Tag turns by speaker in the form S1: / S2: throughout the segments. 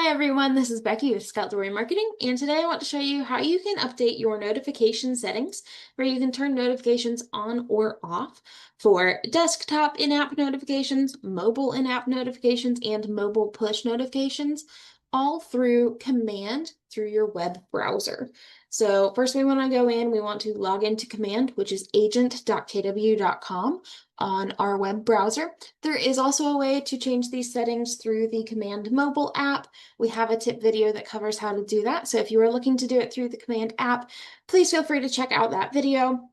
S1: Hi everyone, this is Becky with Scout Marketing, and today I want to show you how you can update your notification settings where you can turn notifications on or off for desktop in-app notifications, mobile in-app notifications, and mobile push notifications, all through command through your web browser. So first we want to go in, we want to log into command, which is agent.kw.com on our web browser. There is also a way to change these settings through the Command mobile app. We have a tip video that covers how to do that. So if you are looking to do it through the Command app, please feel free to check out that video.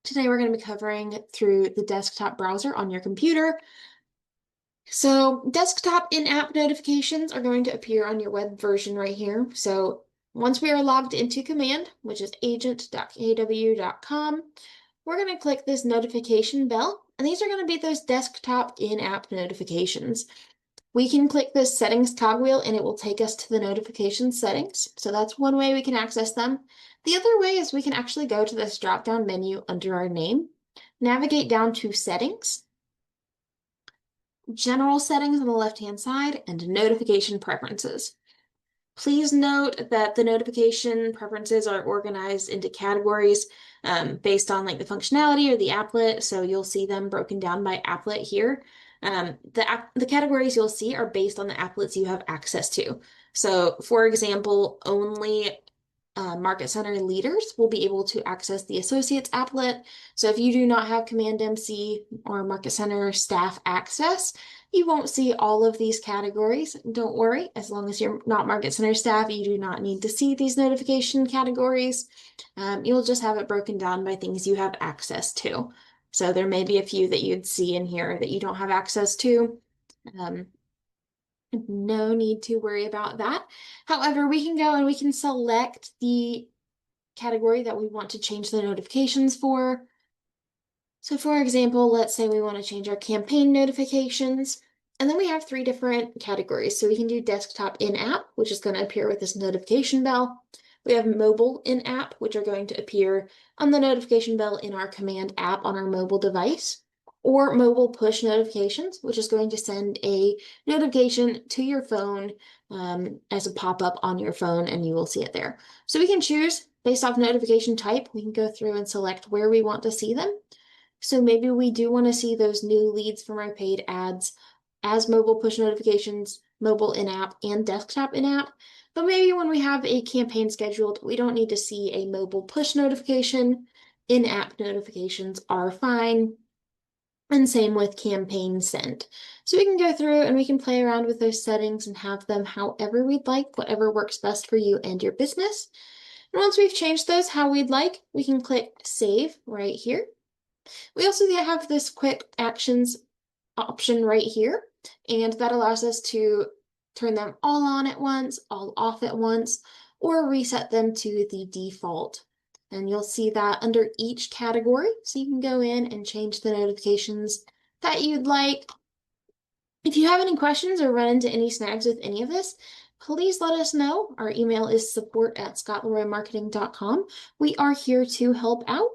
S1: Today we're going to be covering through the desktop browser on your computer. So desktop in-app notifications are going to appear on your web version right here. So once we are logged into Command, which is agent.kw.com, we're going to click this notification bell, and these are going to be those desktop in-app notifications. We can click this settings cogwheel and it will take us to the notification settings. So that's one way we can access them. The other way is we can actually go to this drop-down menu under our name, navigate down to settings, general settings on the left-hand side, and notification preferences. Please note that the notification preferences are organized into categories based on like the functionality or the applet. So you'll see them broken down by applet here. The categories you'll see are based on the applets you have access to. So for example, only Market Center leaders will be able to access the Associates applet. So if you do not have Command MC or Market Center staff access, you won't see all of these categories. Don't worry, as long as you're not Market Center staff, you do not need to see these notification categories. You'll just have it broken down by things you have access to. So there may be a few that you'd see in here that you don't have access to. No need to worry about that. However, we can go and we can select the category that we want to change the notifications for. So for example, let's say we want to change our campaign notifications. And then we have three different categories. So we can do desktop in-app, which is going to appear with this notification bell. We have mobile in-app, which are going to appear on the notification bell in our Command app on our mobile device, or mobile push notifications, which is going to send a notification to your phone as a pop-up on your phone, and you will see it there. So we can choose based off notification type. We can go through and select where we want to see them. So maybe we do want to see those new leads from our paid ads as mobile push notifications, mobile in-app, and desktop in-app. But maybe when we have a campaign scheduled, we don't need to see a mobile push notification. In-app notifications are fine. And same with campaign sent. So we can go through and we can play around with those settings and have them however we'd like, whatever works best for you and your business. And once we've changed those how we'd like, we can click Save right here. We also have this quick actions option right here, and that allows us to turn them all on at once, all off at once, or reset them to the default. And you'll see that under each category, so you can go in and change the notifications that you'd like. If you have any questions or run into any snags with any of this, please let us know. Our email is support@scottleroymarketing.com. We are here to help out.